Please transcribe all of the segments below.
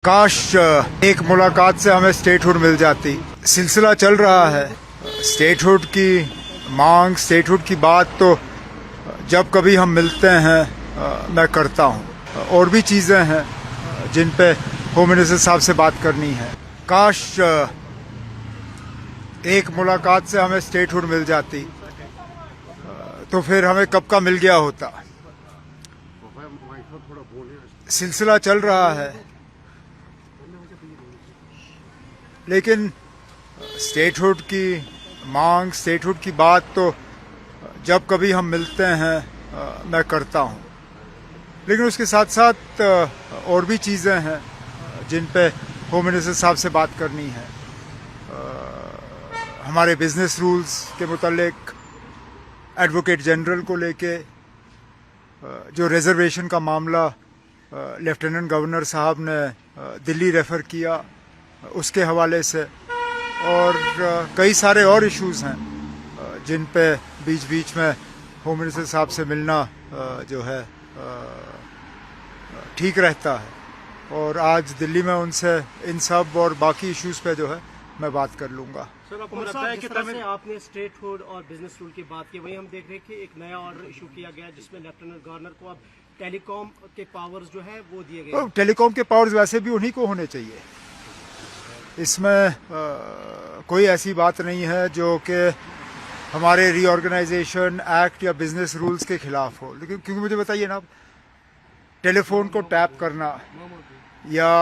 काश एक मुलाकात से हमें स्टेटहुड मिल जाती। सिलसिला चल रहा है स्टेटहुड की मांग, स्टेटहुड की बात तो जब कभी हम मिलते हैं मैं करता हूँ। और भी चीज़ें हैं जिन पे होम मिनिस्टर साहब से बात करनी है। काश एक मुलाकात से हमें स्टेटहुड मिल जाती तो फिर हमें कब का मिल गया होता। सिलसिला चल रहा है लेकिन स्टेटहुड की मांग, स्टेटहुड की बात तो जब कभी हम मिलते हैं मैं करता हूँ। लेकिन उसके साथ साथ और भी चीज़ें हैं जिन पे होम मिनिस्टर साहब से बात करनी है। हमारे बिजनेस रूल्स के मुतालिक एडवोकेट जनरल को लेके जो रिजर्वेशन का मामला लेफ्टिनेंट गवर्नर साहब ने दिल्ली रेफ़र किया उसके हवाले से, और कई सारे और इश्यूज़ हैं जिन पे बीच बीच में होम मिनिस्टर साहब से मिलना जो है ठीक रहता है। और आज दिल्ली में उनसे इन सब और बाकी इश्यूज़ पे जो है मैं बात कर लूँगा। सर, आपको लगता है कि तरह से आपने स्टेटहुड और बिजनेस रूल की बात की, वही हम देख रहे हैं कि एक नया ऑर्डर इशू किया गया जिसमें लेफ्टिनेंट गवर्नर को अब टेलीकॉम के पावर्स जो है वो दिए गए। टेलीकॉम के पावर्स वैसे भी उन्हीं को होने चाहिए। इसमें कोई ऐसी बात नहीं है जो कि हमारे रीऑर्गेनाइजेशन एक्ट या बिजनेस रूल्स के खिलाफ हो। लेकिन क्योंकि मुझे बताइए ना, टेलीफोन को टैप करना या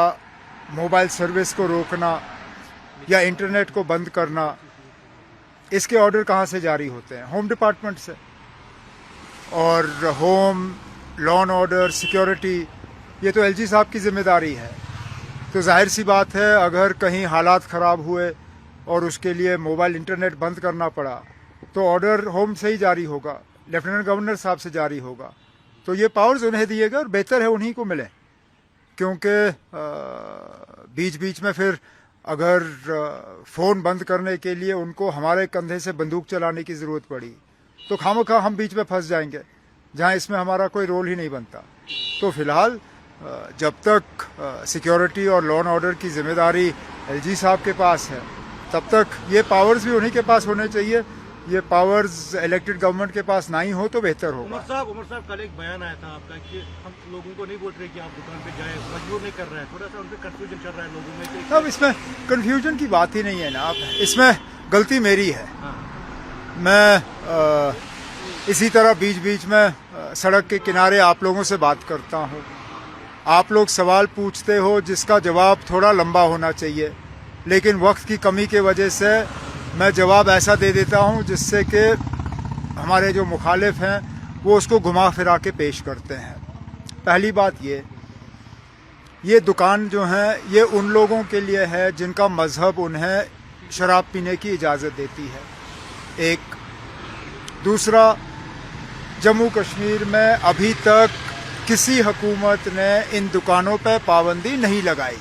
मोबाइल सर्विस को रोकना या इंटरनेट को बंद करना, इसके ऑर्डर कहाँ से जारी होते हैं? होम डिपार्टमेंट से। और home, law and order, security, ये तो एलजी साहब की जिम्मेदारी है। तो जाहिर सी बात है अगर कहीं हालात ख़राब हुए और उसके लिए मोबाइल इंटरनेट बंद करना पड़ा तो ऑर्डर होम से ही जारी होगा, लेफ्टिनेंट गवर्नर साहब से जारी होगा। तो ये पावर्स उन्हें दिए गए और बेहतर है उन्हीं को मिले, क्योंकि बीच बीच में फिर अगर फ़ोन बंद करने के लिए उनको हमारे कंधे से बंदूक चलाने की ज़रूरत पड़ी तो खामखा हम बीच में फंस जाएंगे जहां इसमें हमारा कोई रोल ही नहीं बनता। तो फ़िलहाल जब तक सिक्योरिटी और लॉ एंड ऑर्डर की जिम्मेदारी एलजी साहब के पास है तब तक ये पावर्स भी उन्हीं के पास होने चाहिए। ये पावर्स इलेक्टेड गवर्नमेंट के पास ना ही हो तो बेहतर होगा। उमर साहब कल एक बयान आया था आपका कि हम लोगों को नहीं बोल रहे कि आप दुकान पे जाएं, मजबूर नहीं कर रहे हैं, थोड़ा सा उन पे कंफ्यूजन चल रहा है लोगों में। अब इसमें कंफ्यूजन की बात ही नहीं है ना, इसमें गलती मेरी है। मैं इसी तरह बीच बीच में सड़क के किनारे आप लोगों से बात करता हूँ, आप लोग सवाल पूछते हो जिसका जवाब थोड़ा लंबा होना चाहिए, लेकिन वक्त की कमी की वजह से मैं जवाब ऐसा दे देता हूँ जिससे कि हमारे जो मुखालिफ हैं वो उसको घुमा फिरा के पेश करते हैं। पहली बात ये दुकान जो है ये उन लोगों के लिए है जिनका मज़हब उन्हें शराब पीने की इजाज़त देती है। एक दूसरा, जम्मू कश्मीर में अभी तक किसी हुकूमत ने इन दुकानों पर पाबंदी नहीं लगाई।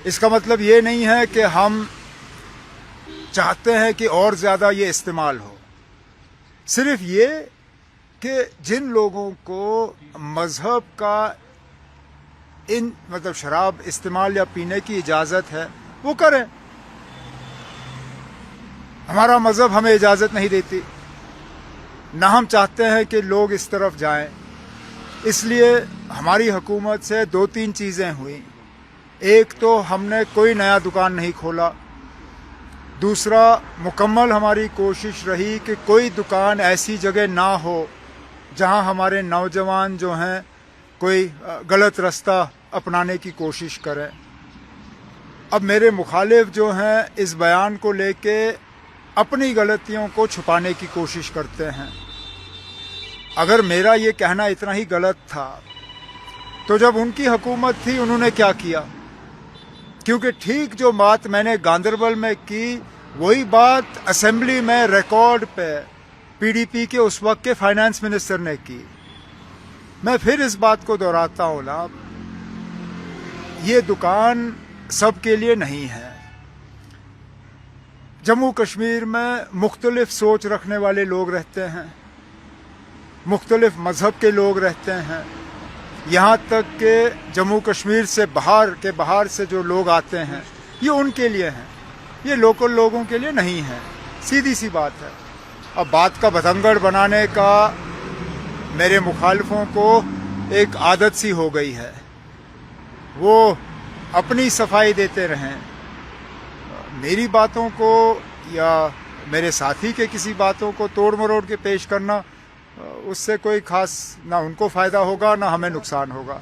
इसका मतलब ये नहीं है कि हम चाहते हैं कि और ज़्यादा ये इस्तेमाल हो, सिर्फ ये कि जिन लोगों को मज़हब का इन मतलब शराब इस्तेमाल या पीने की इजाज़त है वो करें। हमारा मज़हब हमें इजाज़त नहीं देती, ना हम चाहते हैं कि लोग इस तरफ जाएं। इसलिए हमारी हुकूमत से दो तीन चीज़ें हुई। एक तो हमने कोई नया दुकान नहीं खोला, दूसरा मुकम्मल हमारी कोशिश रही कि कोई दुकान ऐसी जगह ना हो जहां हमारे नौजवान जो हैं कोई गलत रास्ता अपनाने की कोशिश करें। अब मेरे मुखालिफ जो हैं इस बयान को लेके अपनी गलतियों को छुपाने की कोशिश करते हैं। अगर मेरा ये कहना इतना ही गलत था तो जब उनकी हुकूमत थी उन्होंने क्या किया? क्योंकि ठीक जो बात मैंने गांदरबल में की वही बात असेंबली में रिकॉर्ड पे पीडीपी के उस वक्त के फाइनेंस मिनिस्टर ने की। मैं फिर इस बात को दोहराता हूँ ना, ये दुकान सबके लिए नहीं है। जम्मू कश्मीर में मुख्तलिफ सोच रखने वाले लोग रहते हैं, मुख्तलिफ मज़हब के लोग रहते हैं, यहाँ तक कि जम्मू कश्मीर से बाहर से जो लोग आते हैं, ये उनके लिए हैं, ये लोकल लोगों के लिए नहीं है। सीधी सी बात है। अब बात का बतंगड़ बनाने का मेरे मुखालिफों को एक आदत सी हो गई है, वो अपनी सफाई देते रहें। मेरी बातों को या मेरे साथी के किसी बातों को तोड़ मरोड़ के पेश करना, उससे कोई खास ना उनको फ़ायदा होगा ना हमें नुकसान होगा।